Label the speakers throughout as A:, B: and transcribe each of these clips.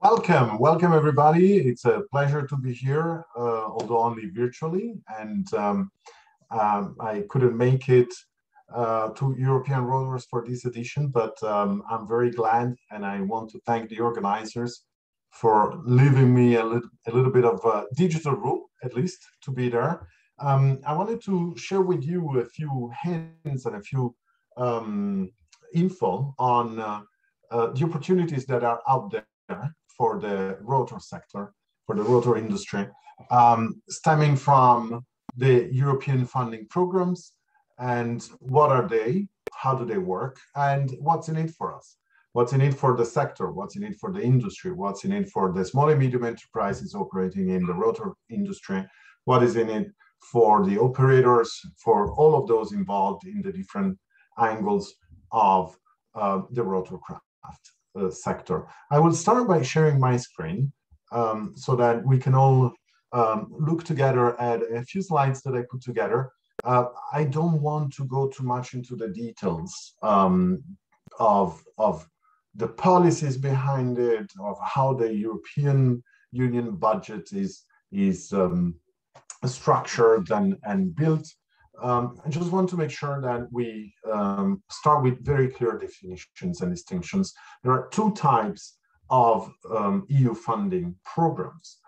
A: Welcome everybody. It's a pleasure to be here, although only virtually. And I couldn't make it to European Rotors for this edition, but I'm very glad, and I want to thank the organizers for leaving me a little bit of digital room, at least, to be there. I wanted to share with you a few hints and a few info on the opportunities that are out there for the rotor sector, for the rotor industry, stemming from the European funding programs and what are they, how do they work, and what's in it for us. What's in it for the sector, what's in it for the industry, what's in it for the small and medium enterprises operating in the rotor industry, what is in it for the operators, for all of those involved in the different angles of the rotorcraft sector. I will start by sharing my screen so that we can all look together at a few slides that I put together. I don't want to go too much into the details of the policies behind it, of how the European Union budget is structured and built. I just want to make sure that we start with very clear definitions and distinctions. There are two types of EU funding programs,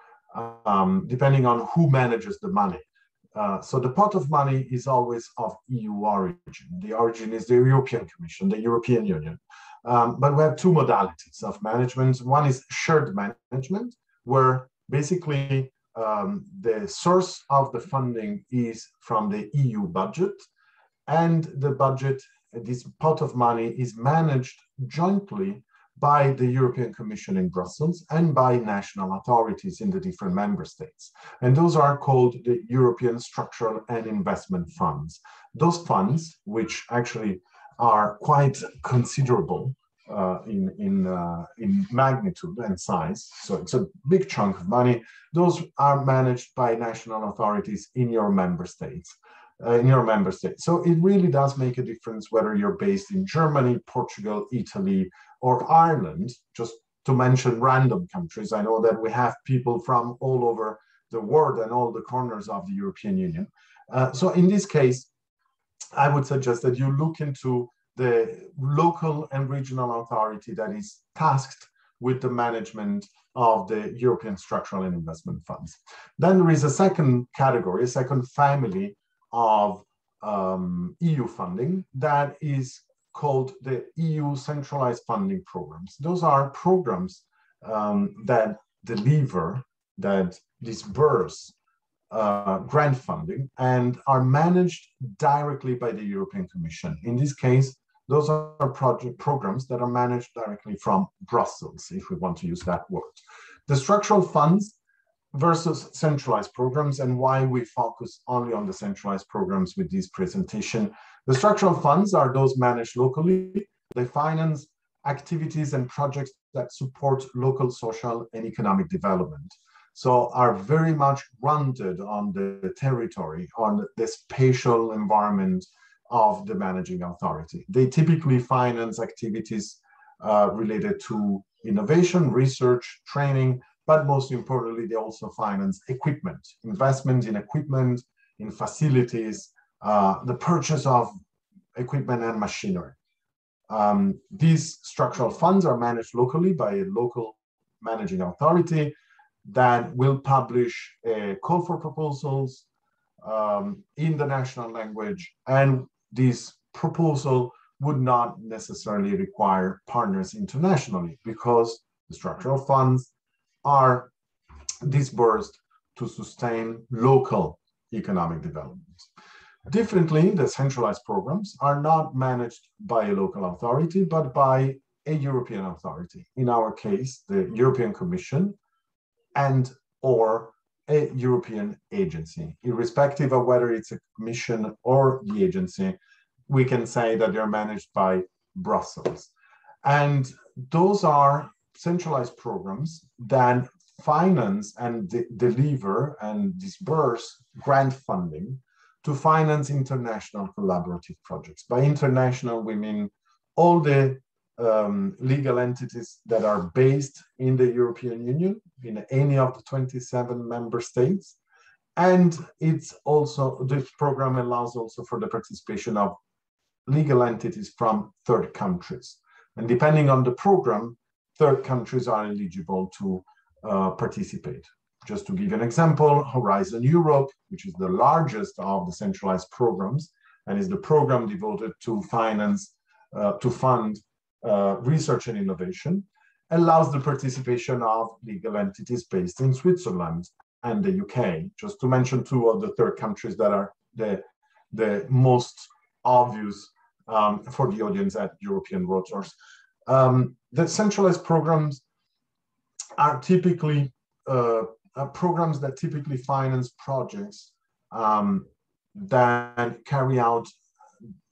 A: depending on who manages the money. So the pot of money is always of EU origin. The origin is the European Commission, the European Union. But we have two modalities of management. One is shared management, where basically the source of the funding is from the EU budget, and the budget, this pot of money, is managed jointly by the European Commission in Brussels and by national authorities in the different member states. And those are called the European Structural and Investment Funds. Those funds, which actually are quite considerable in magnitude and size, so it's a big chunk of money. Those are managed by national authorities in your member states. So it really does make a difference whether you're based in Germany, Portugal, Italy, or Ireland, just to mention random countries. I know that we have people from all over the world and all the corners of the European Union. So in this case, I would suggest that you look into the local and regional authority that is tasked with the management of the European Structural and Investment Funds. Then there is a second category, a second family of EU funding that is called the EU Centralized Funding Programs. Those are programs that deliver, that disburse grant funding and are managed directly by the European Commission. In this case, those are programs that are managed directly from Brussels, if we want to use that word. The structural funds versus centralized programs, and why we focus only on the centralized programs with this presentation. The structural funds are those managed locally. They finance activities and projects that support local social and economic development. So are very much grounded on the territory, on the spatial environment of the managing authority. They typically finance activities related to innovation, research, training, but most importantly, they also finance equipment, investment in equipment, in facilities, the purchase of equipment and machinery. These structural funds are managed locally by a local managing authority that will publish a call for proposals in the national language, and this proposal would not necessarily require partners internationally because the structural funds are disbursed to sustain local economic development. Differently, the centralized programs are not managed by a local authority, but by a European authority. In our case, the European Commission and or a European agency. Irrespective of whether it's a commission or the agency, we can say that they're managed by Brussels. And those are centralized programs that finance and deliver and disburse grant funding to finance international collaborative projects. By international, we mean all the legal entities that are based in the European Union, in any of the 27 member states. And it's also, this program allows also for the participation of legal entities from third countries. And depending on the program, third countries are eligible to participate. Just to give you an example, Horizon Europe, which is the largest of the centralized programs, and is the program devoted to finance, to fund research and innovation, allows the participation of legal entities based in Switzerland and the UK, just to mention two of the third countries that are the most obvious for the audience at European Rotors. The centralized programs are typically programs that typically finance projects that carry out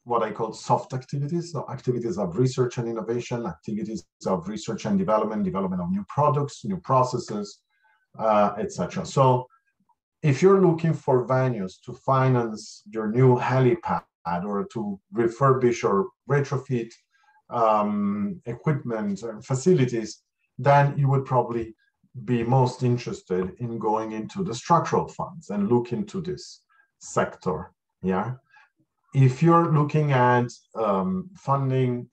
A: what I call soft activities, so activities of research and innovation, activities of research and development of new products, new processes, etc. So if you're looking for venues to finance your new helipad or to refurbish or retrofit equipment and facilities, then you would probably be most interested in going into the structural funds and look into this sector. Yeah. If you're looking at funding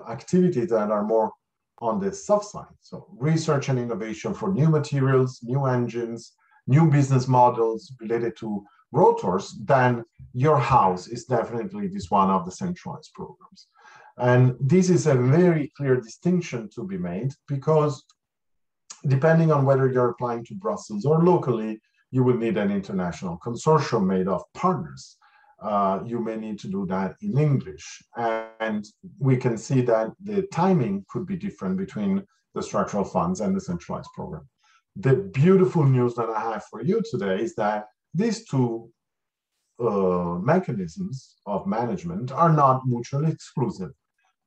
A: activities that are more on the soft side, so research and innovation for new materials, new engines, new business models related to rotors, then your house is definitely this one of the centralized programs. And this is a very clear distinction to be made, because depending on whether you're applying to Brussels or locally, you would need an international consortium made of partners. You may need to do that in English. And we can see that the timing could be different between the structural funds and the centralized program. The beautiful news that I have for you today is that these two mechanisms of management are not mutually exclusive.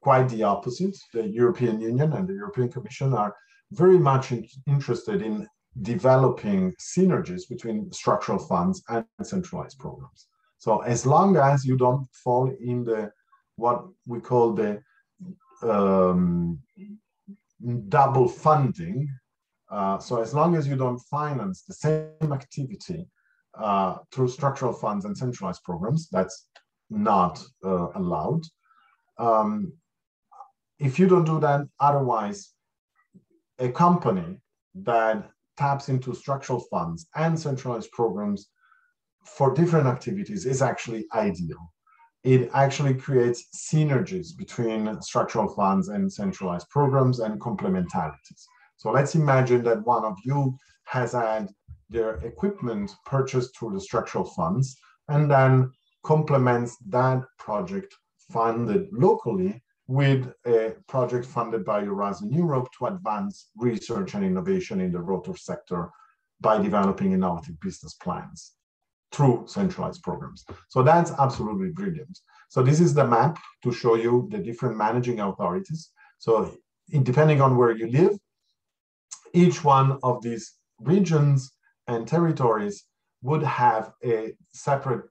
A: Quite the opposite. The European Union and the European Commission are very much interested in developing synergies between structural funds and centralized programs. So as long as you don't fall in the what we call the double funding, so as long as you don't finance the same activity through structural funds and centralized programs, that's not allowed. If you don't do that, otherwise, a company that taps into structural funds and centralized programs for different activities is actually ideal. It actually creates synergies between structural funds and centralized programs and complementarities. So let's imagine that one of you has had their equipment purchased through the structural funds and then complements that project funded locally with a project funded by Horizon Europe to advance research and innovation in the rotor sector by developing innovative business plans through centralized programs. So that's absolutely brilliant. So this is the map to show you the different managing authorities. So depending on where you live, each one of these regions and territories would have a separate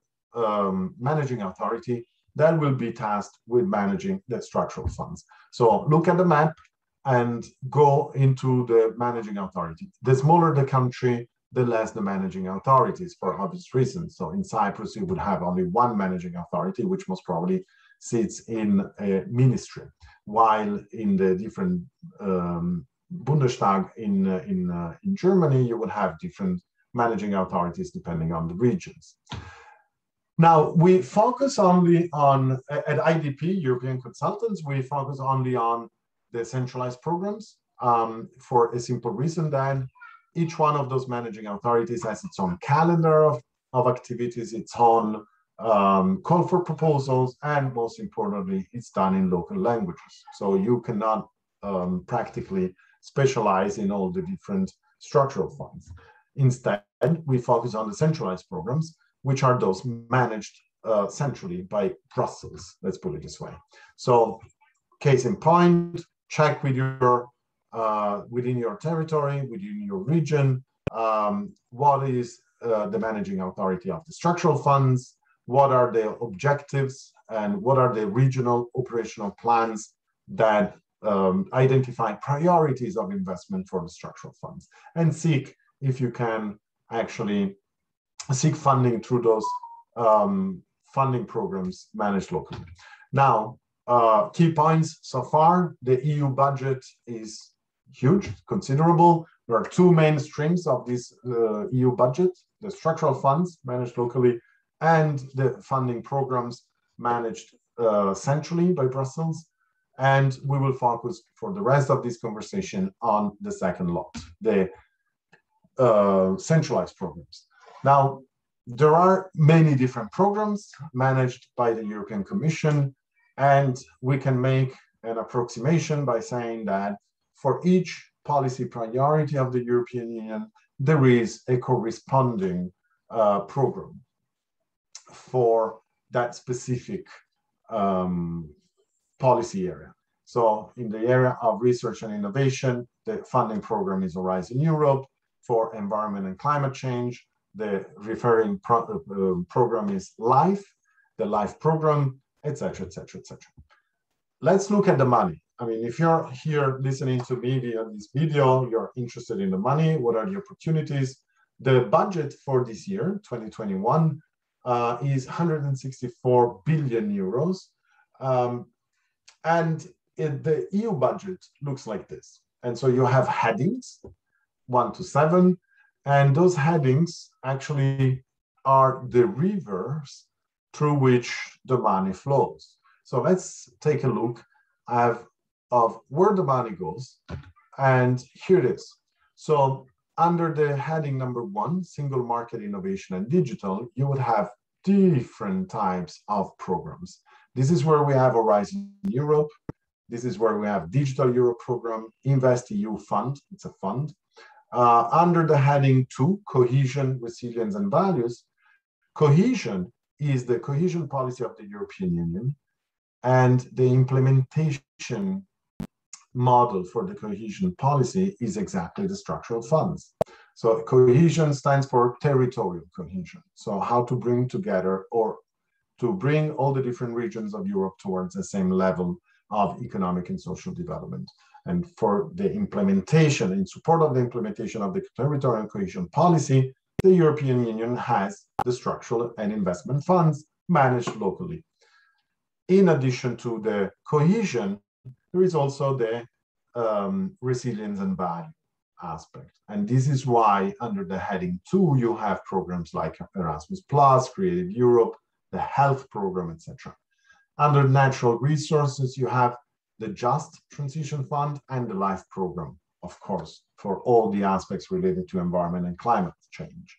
A: managing authority that will be tasked with managing the structural funds. So look at the map and go into the managing authority. The smaller the country, the less the managing authorities, for obvious reasons. So in Cyprus, you would have only one managing authority, which most probably sits in a ministry, while in the different Bundestag in Germany, you would have different managing authorities depending on the regions. Now, we focus only on, at IDP, European Consultants, we focus only on the centralized programs for a simple reason that each one of those managing authorities has its own calendar of activities, its own call for proposals, and most importantly, it's done in local languages. So you cannot practically specialize in all the different structural funds. Instead, we focus on the centralized programs, which are those managed centrally by Brussels, let's put it this way. So case in point, check with your, within your territory, within your region, what is the managing authority of the structural funds, what are the objectives, and what are the regional operational plans that identify priorities of investment for the structural funds and seek if you can actually seek funding through those funding programs managed locally. Now, key points so far, the EU budget is huge, considerable. There are two main streams of this EU budget, the structural funds managed locally and the funding programs managed centrally by Brussels. And we will focus for the rest of this conversation on the second lot, the centralized programs. Now, there are many different programs managed by the European Commission, and we can make an approximation by saying that for each policy priority of the European Union, there is a corresponding program for that specific policy area. So in the area of research and innovation, the funding program is Horizon Europe. For environment and climate change, the referring program is LIFE, the LIFE program, etc., etc., etc. Let's look at the money. I mean, if you're here listening to me via this video, you're interested in the money, what are the opportunities? The budget for this year, 2021, is 164 billion euros. And the EU budget looks like this. And so you have headings, 1 to 7, and those headings actually are the rivers through which the money flows. So let's take a look of where the money goes, and here it is. So under the heading number 1, Single Market Innovation and Digital, you would have different types of programs. This is where we have Horizon Europe. This is where we have Digital Europe Program, InvestEU Fund, it's a fund. Under the heading 2, Cohesion, Resilience and Values, cohesion is the cohesion policy of the European Union, and the implementation model for the cohesion policy is exactly the structural funds. So cohesion stands for territorial cohesion. So how to bring together or to bring all the different regions of Europe towards the same level of economic and social development. And for the implementation, in support of the implementation of the territorial cohesion policy, the European Union has the structural and investment funds managed locally. In addition to the cohesion, there is also the resilience and value aspect. And this is why under the heading 2, you have programs like Erasmus+, Creative Europe, the health program, etc. Under natural resources, you have the Just Transition Fund and the LIFE program, of course, for all the aspects related to environment and climate change,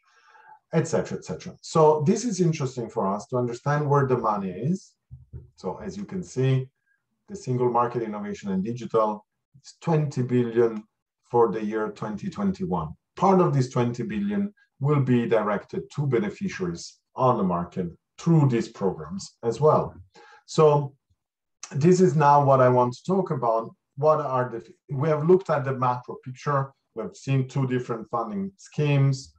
A: etc., etc. So this is interesting for us to understand where the money is. So as you can see, the Single Market Innovation and Digital is 20 billion for the year 2021. Part of this 20 billion will be directed to beneficiaries on the market through these programs as well. So this is now what I want to talk about. What are we have looked at the macro picture. We have seen 2 different funding schemes.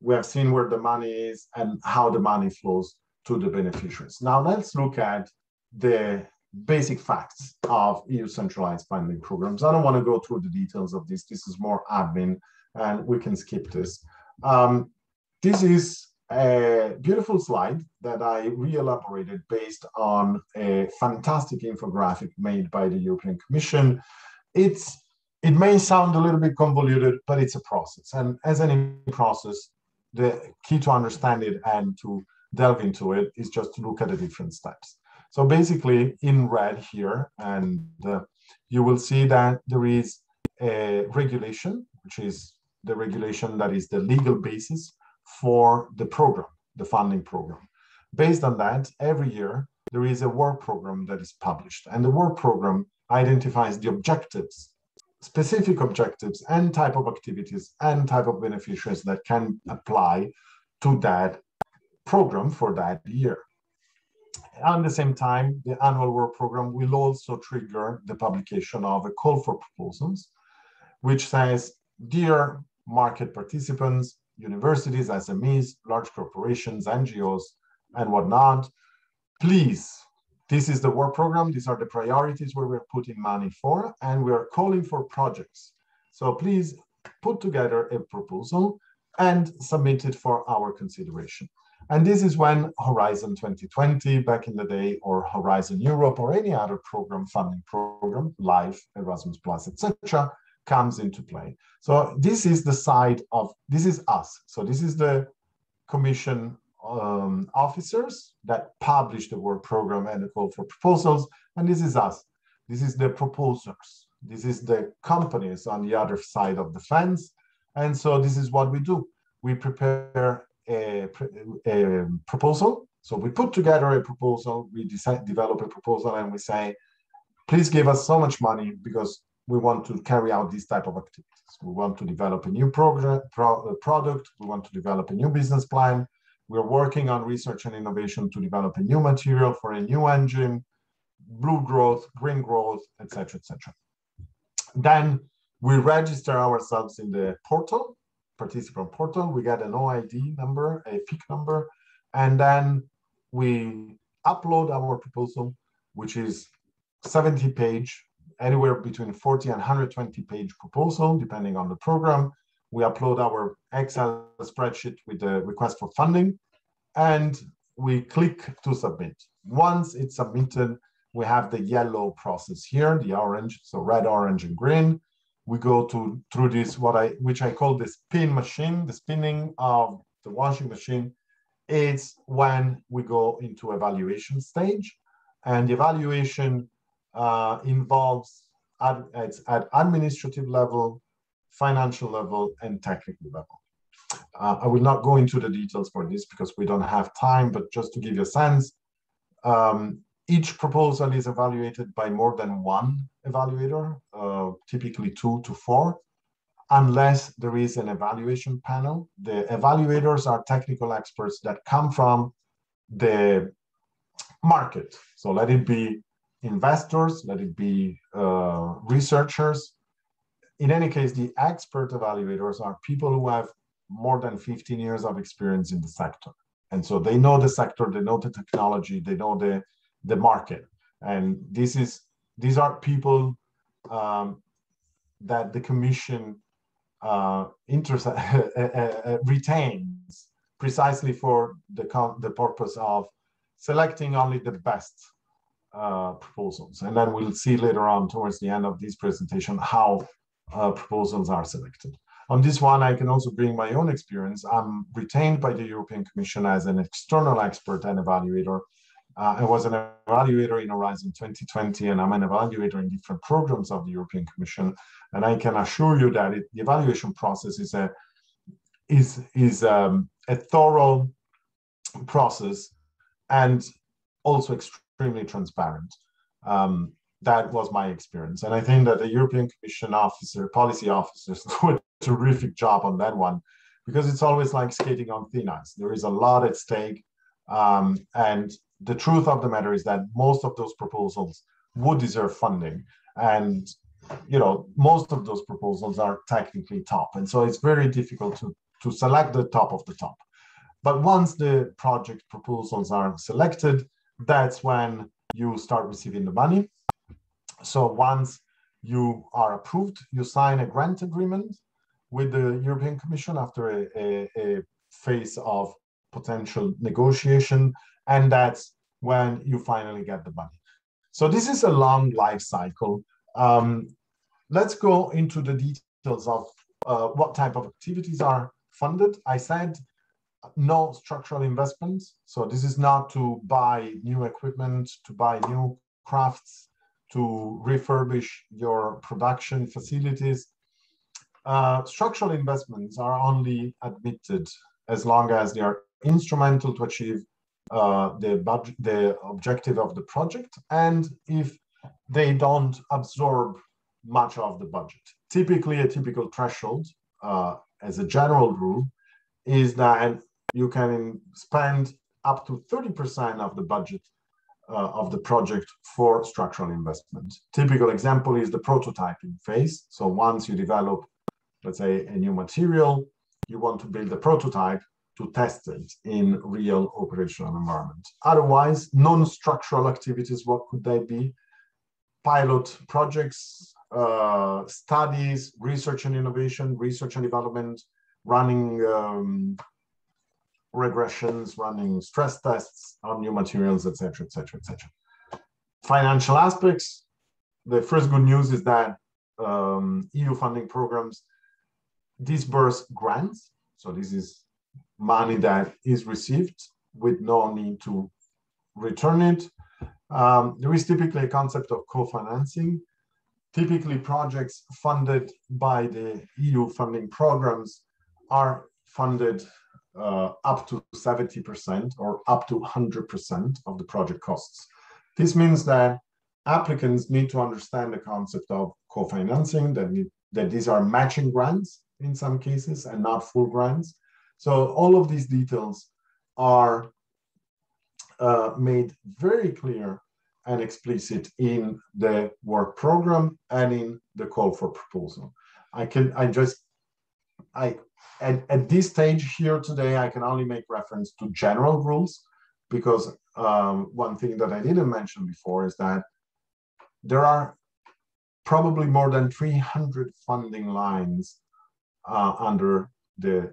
A: We have seen where the money is and how the money flows to the beneficiaries. Now let's look at the basic facts of EU centralized funding programs. I don't want to go through the details of this. This is more admin and we can skip this. This is a beautiful slide that I re-elaborated based on a fantastic infographic made by the European Commission. It may sound a little bit convoluted, but it's a process. And as any process, the key to understand it and to delve into it is just to look at the different steps. So basically in red here, and you will see that there is a regulation, which is the regulation that is the legal basis for the program, the funding program. Based on that, every year, there is a work program that is published. And the work program identifies the objectives, specific objectives and type of activities and type of beneficiaries that can apply to that program for that year. At the same time, the annual work program will also trigger the publication of a call for proposals, which says, dear market participants, universities, SMEs, large corporations, NGOs, and whatnot, please This is the work program. These are the priorities where we're putting money for, and we are calling for projects. So please put together a proposal and submit it for our consideration. And this is when Horizon 2020 back in the day, or Horizon Europe, or any other program, funding program, LIFE, Erasmus Plus, etc., comes into play. So this is the side of, this is us. So this is the Commission officers that publish the work program and the call for proposals, and this is us. This is the proposers. This is the companies on the other side of the fence. And so this is what we do. We prepare a proposal. So we put together a proposal, we develop a proposal, and we say, please give us so much money because we want to carry out this type of activities. We want to develop a new product. We want to develop a new business plan. We're working on research and innovation to develop a new material for a new engine, blue growth, green growth, etc., etc. Then we register ourselves in the portal, participant portal. We get an OID number, a PIC number, and then we upload our proposal, which is 70-page, anywhere between 40 and 120-page proposal, depending on the program. We upload our Excel spreadsheet with the request for funding, and we click to submit. Once it's submitted, we have the yellow process here, the orange, so red, orange, and green. We go through this, which I call the spin machine, the spinning of the washing machine. It's when we go into evaluation stage, and the evaluation involves at administrative level, financial level, and technical level. I will not go into the details for this because we don't have time, but just to give you a sense, each proposal is evaluated by more than one evaluator, typically 2 to 4, unless there is an evaluation panel. The evaluators are technical experts that come from the market. So let it be investors, let it be researchers. In any case, the expert evaluators are people who have more than 15 years of experience in the sector. And so they know the sector, they know the technology, they know the market. And these are people that the Commission retains precisely for the purpose of selecting only the best proposals. And then we'll see later on towards the end of this presentation how proposals are selected. On this one, I can also bring my own experience. I'm retained by the European Commission as an external expert and evaluator. I was an evaluator in Horizon 2020, and I'm an evaluator in different programs of the European Commission. And I can assure you that the evaluation process is a thorough process and also extremely transparent. That was my experience. And I think that the European Commission policy officers do a terrific job on that one, because it's always like skating on thin ice. There is a lot at stake. And the truth of the matter is that most of those proposals would deserve funding. And, most of those proposals are technically top. And so it's very difficult to select the top of the top. But once the project proposals are selected, that's when you start receiving the money. So once you are approved, you sign a grant agreement with the European Commission after a phase of potential negotiation, and that's when you finally get the money. So this is a long life cycle. Let's go into the details of what type of activities are funded. I said no structural investments. So this is not to buy new equipment, to buy new crafts, to refurbish your production facilities. Structural investments are only admitted as long as they are instrumental to achieve the objective of the project, and if they don't absorb much of the budget. Typically, a typical threshold, as a general rule, is that you can spend up to 30% of the budget of the project for structural investment. Typical example is the prototyping phase. So once you develop, let's say, a new material, you want to build a prototype, to test it in real operational environment. Otherwise, non-structural activities, what could they be? Pilot projects, studies, research and innovation, research and development, running regressions, running stress tests on new materials, etc., etc., etc. Financial aspects. The first good news is that EU funding programs disburse grants. So this is money that is received with no need to return it. There is typically a concept of co-financing. Typically, projects funded by the EU funding programs are funded up to 70% or up to 100% of the project costs. This means that applicants need to understand the concept of co-financing, that these are matching grants in some cases and not full grants. So all of these details are made very clear and explicit in the work program and in the call for proposal. At this stage here today, I can only make reference to general rules, because one thing that I didn't mention before is that there are probably more than 300 funding lines under the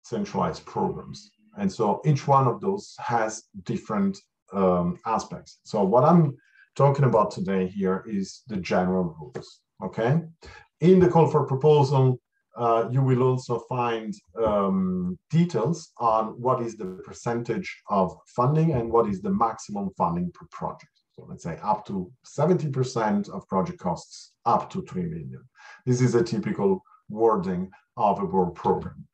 A: centralized programs. And so each one of those has different aspects. So what I'm talking about today here is the general rules, okay? In the call for proposal, you will also find details on what is the percentage of funding and what is the maximum funding per project. So let's say up to 70% of project costs, up to 3 million. This is a typical wording of a work program.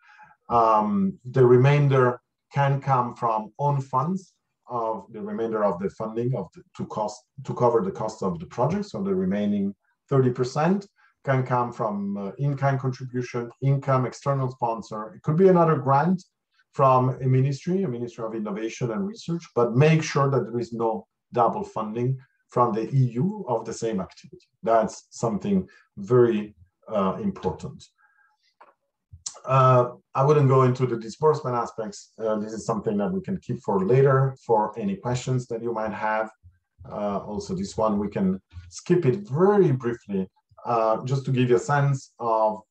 A: The remainder can come from own funds of the remainder of the funding to cover the cost of the project. So the remaining 30% can come from in-kind contribution, income, external sponsor. It could be another grant from a Ministry of Innovation and Research, but make sure that there is no double funding from the EU of the same activity. That's something very important. I wouldn't go into the disbursement aspects. This is something that we can keep for later for any questions that you might have. Also, this one, we can skip it very briefly, just to give you a sense of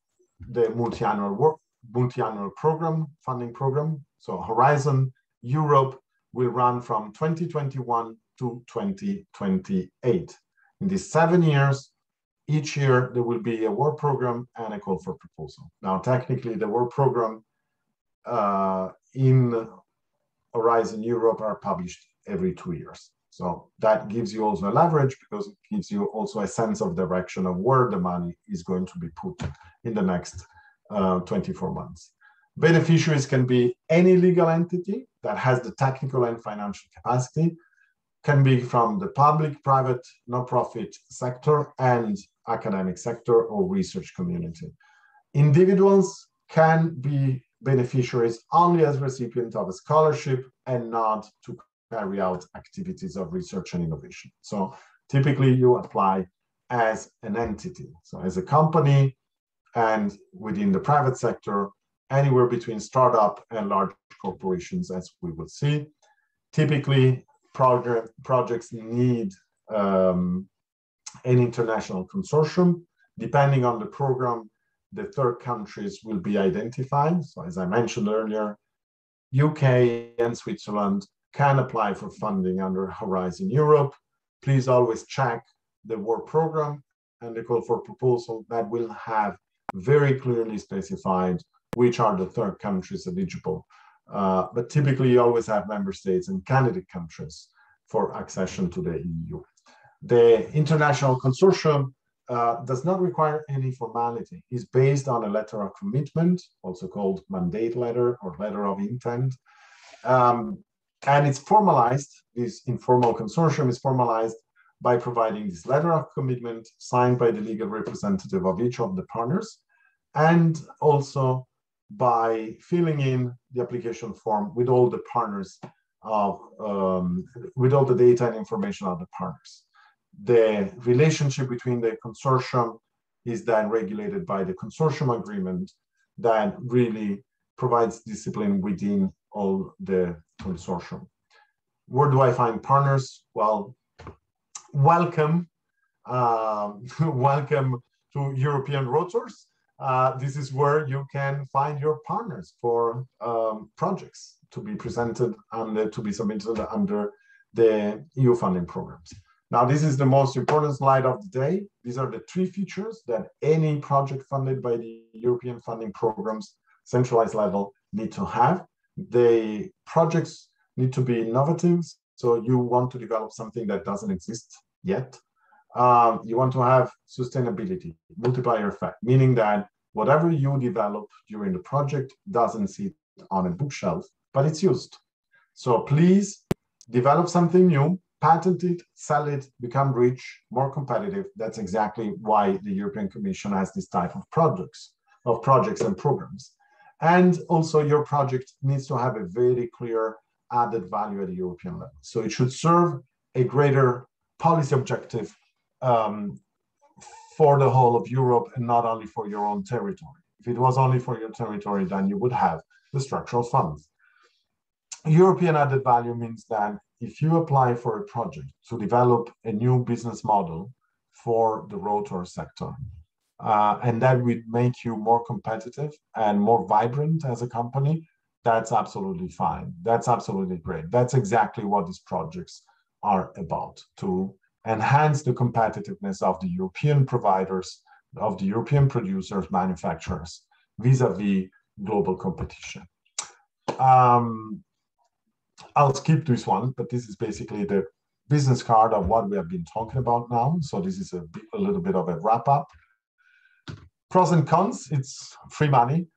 A: the multi-annual program, funding program. So Horizon Europe will run from 2021 to 2028. In these 7 years, each year there will be a work program and a call for proposal. Now, technically, the work program in Horizon Europe are published every 2 years. So that gives you also a leverage, because it gives you also a sense of direction of where the money is going to be put in the next 24 months. Beneficiaries can be any legal entity that has the technical and financial capacity, can be from the public, private, non-profit sector and academic sector or research community. Individuals can be beneficiaries only as recipient of a scholarship and not to carry out activities of research and innovation. So typically you apply as an entity. So as a company, and within the private sector, anywhere between startup and large corporations, as we will see. Typically, projects need an international consortium. Depending on the program, the third countries will be identified. So as I mentioned earlier, UK and Switzerland can apply for funding under Horizon Europe. Please always check the work program and the call for proposal that will have very clearly specified which are the third countries eligible. But typically you always have member states and candidate countries for accession to the EU. The international consortium does not require any formality. It's based on a letter of commitment, also called mandate letter or letter of intent. And it's formalized, this informal consortium is formalized by providing this letter of commitment signed by the legal representative of each of the partners, and also by filling in the application form with all the partners with all the data and information of the partners. The relationship between the consortium is then regulated by the consortium agreement that really provides discipline within all the consortium. Where do I find partners? Well, welcome, welcome to European Rotors. This is where you can find your partners for projects to be presented and to be submitted under the EU funding programs. Now, this is the most important slide of the day. These are the 3 features that any project funded by the European funding programs, centralized level, need to have. The projects need to be innovative. So you want to develop something that doesn't exist yet. You want to have sustainability, multiplier effect, meaning that whatever you develop during the project doesn't sit on a bookshelf, but it's used. So please develop something new, patent it, sell it, become rich, more competitive. That's exactly why the European Commission has this type of projects and programs. And also your project needs to have a very clear added value at the European level. So it should serve a greater policy objective for the whole of Europe and not only for your own territory. If it was only for your territory, then you would have the structural funds. European added value means that if you apply for a project to develop a new business model for the rotor sector, and that would make you more competitive and more vibrant as a company, that's absolutely fine. That's absolutely great. That's exactly what these projects are about, to enhance the competitiveness of the European providers, of the European producers, manufacturers, vis-a-vis global competition. I'll skip this one, but this is basically the business card of what we have been talking about now. So this is a little bit of a wrap up. Pros and cons, it's free money.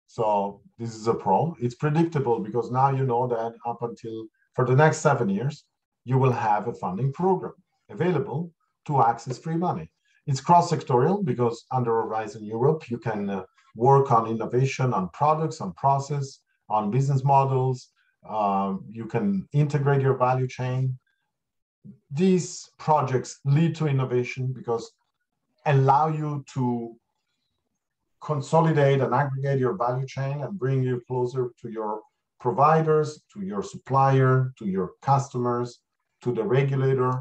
A: So this is a pro. It's predictable because now you know that up until for the next 7 years, you will have a funding program available to access free money. It's cross-sectorial because under Horizon Europe, you can work on innovation, on products, on process, on business models. You can integrate your value chain. These projects lead to innovation because allow you to consolidate and aggregate your value chain and bring you closer to your providers, to your supplier, to your customers, to the regulator.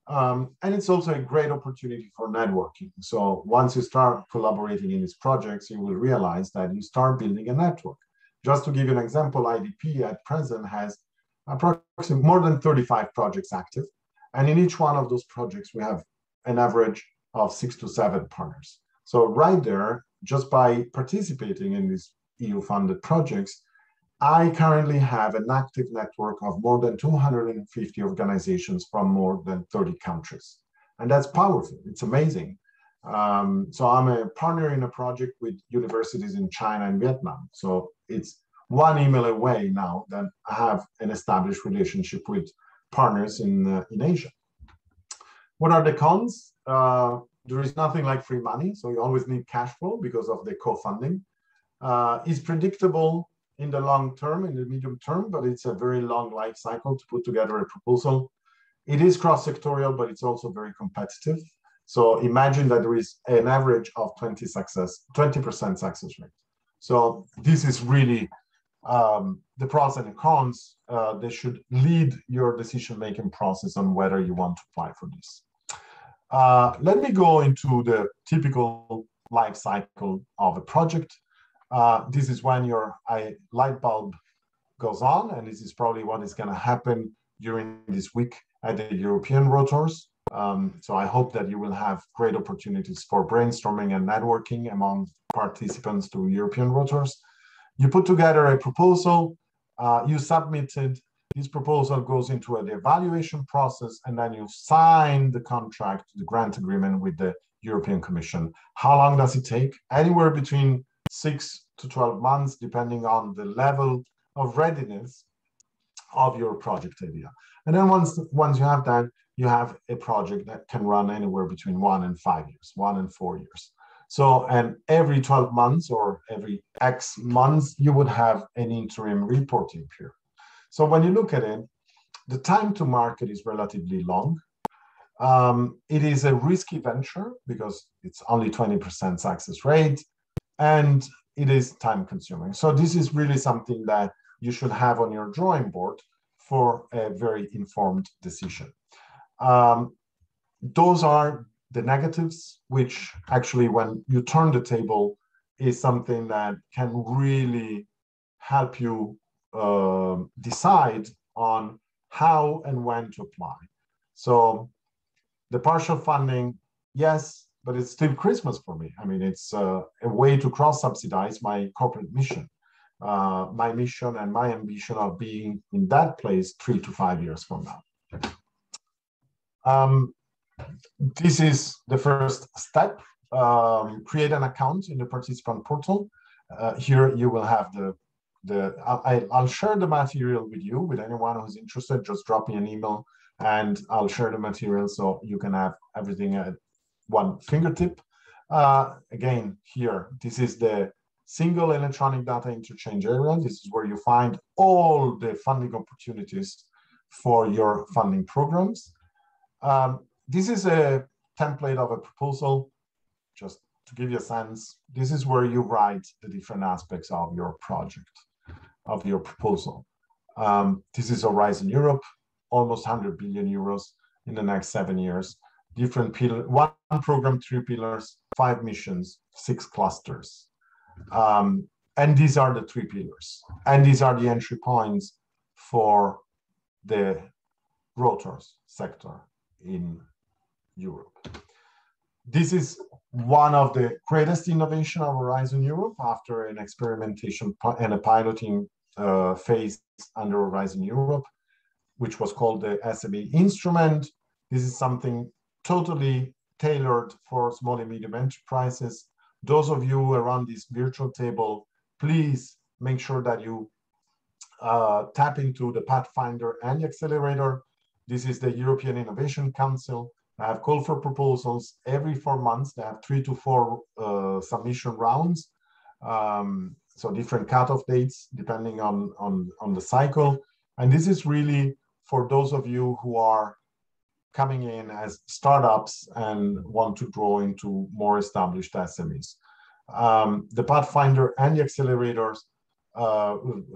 A: And it's also a great opportunity for networking. So once you start collaborating in these projects, you will realize that you start building a network. Just to give you an example, IDP at present has approximately more than 35 projects active. And in each one of those projects, we have an average of 6 to 7 partners. So right there, just by participating in these EU-funded projects, I currently have an active network of more than 250 organizations from more than 30 countries. And that's powerful. It's amazing. So I'm a partner in a project with universities in China and Vietnam. So it's one email away now that I have an established relationship with partners in Asia. What are the cons? There is nothing like free money. So you always need cash flow because of the co-funding. It's predictable in the long term, in the medium term, but it's a very long life cycle to put together a proposal. It is cross-sectorial, but it's also very competitive. So imagine that there is an average of 20% success rate. So this is really the pros and the cons. They should lead your decision-making process on whether you want to apply for this. Let me go into the typical life cycle of a project. This is when your light bulb goes on, and this is probably what is going to happen during this week at the European Rotors. So I hope that you will have great opportunities for brainstorming and networking among participants to European Rotors. You put together a proposal, you submit it, this proposal goes into the evaluation process, and then you sign the contract, the grant agreement with the European Commission. How long does it take? Anywhere between 6 to 12 months, depending on the level of readiness of your project idea. And then once you have that, you have a project that can run anywhere between 1 and 5 years, 1 and 4 years. So, and every 12 months or every X months, you would have an interim reporting period. So when you look at it, the time to market is relatively long. It is a risky venture because it's only 20% success rate, and it is time consuming. So this is really something that you should have on your drawing board for a very informed decision. Those are the negatives, which actually, when you turn the table, is something that can really help you decide on how and when to apply. So the partial funding, yes, but it's still Christmas for me. I mean, it's a way to cross-subsidize my corporate mission, my mission and my ambition of being in that place 3 to 5 years from now. This is the first step. Create an account in the participant portal. Here you will have I'll share the material with you, with anyone who's interested. Just drop me an email and I'll share the material so you can have everything at one fingertip. Again, here, this is the single electronic data interchange area. This is where you find all the funding opportunities for your funding programs. This is a template of a proposal, just to give you a sense. This is where you write the different aspects of your project, of your proposal. This is Horizon Europe, almost 100 billion euros in the next 7 years. Different pillars, one program, 3 pillars, 5 missions, 6 clusters. And these are the 3 pillars. And these are the entry points for the rotors sector in Europe. This is one of the greatest innovation of Horizon Europe after an experimentation and a piloting phase under Horizon Europe, which was called the SBA Instrument. This is something totally tailored for small and medium enterprises. Those of you around this virtual table, please make sure that you tap into the Pathfinder and the Accelerator. This is the European Innovation Council. I have called for proposals every 4 months. They have 3 to 4 submission rounds. So different cutoff dates depending on the cycle. And this is really for those of you who are coming in as startups and want to grow into more established SMEs. The Pathfinder and the Accelerators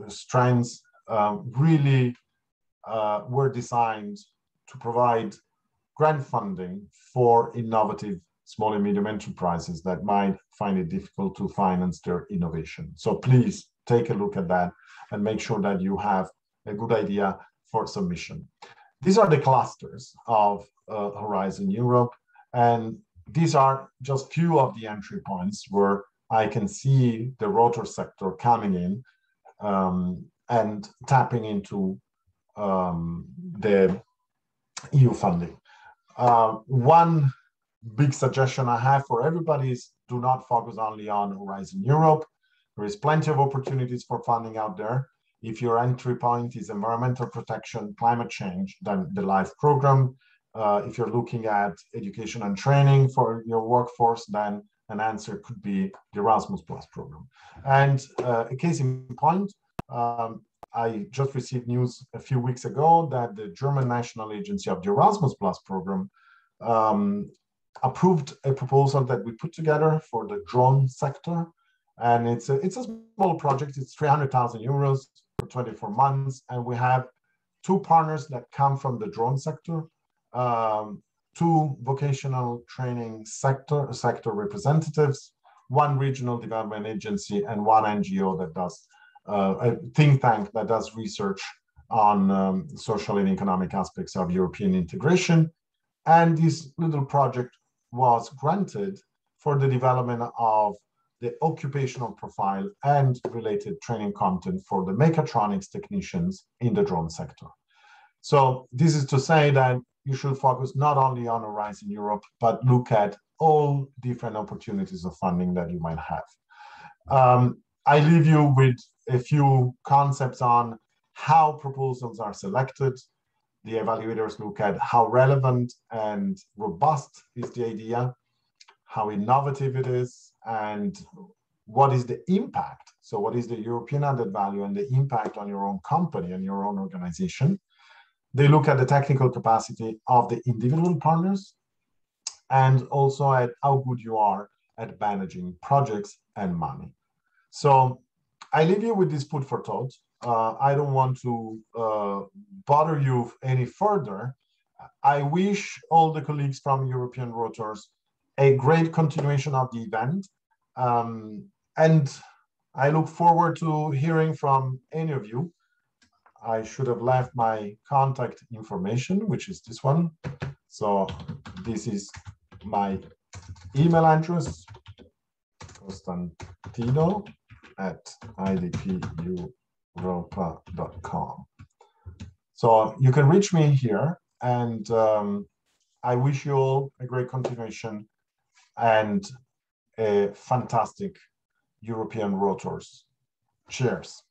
A: strands really were designed to provide grant funding for innovative small and medium enterprises that might find it difficult to finance their innovation. So please take a look at that and make sure that you have a good idea for submission. These are the clusters of Horizon Europe, and these are just few of the entry points where I can see the rotor sector coming in and tapping into the EU funding. One big suggestion I have for everybody is do not focus only on Horizon Europe. There is plenty of opportunities for funding out there. If your entry point is environmental protection, climate change, then the LIFE program. If you're looking at education and training for your workforce, then an answer could be the Erasmus Plus program. And a case in point, I just received news a few weeks ago that the German National Agency of the Erasmus Plus program approved a proposal that we put together for the drone sector. And it's a small project. It's 300,000 euros for 24 months. And we have 2 partners that come from the drone sector, 2 vocational training sector representatives, 1 regional development agency, and 1 NGO that does a think tank that does research on social and economic aspects of European integration. And this little project was granted for the development of the occupational profile and related training content for the mechatronics technicians in the drone sector. So this is to say that you should focus not only on Horizon Europe, but look at all different opportunities of funding that you might have. I leave you with a few concepts on how proposals are selected. The evaluators look at how relevant and robust is the idea, how innovative it is, and what is the impact. So what is the European added value and the impact on your own company and your own organization. They look at the technical capacity of the individual partners and also at how good you are at managing projects and money. So I leave you with this food for thought. I don't want to bother you any further. I wish all the colleagues from European Rotors a great continuation of the event. And I look forward to hearing from any of you. I should have left my contact information, which is this one. So this is my email address, costantino@idpeuropa.com. So you can reach me here, and I wish you all a great continuation and a fantastic European Rotors. Cheers.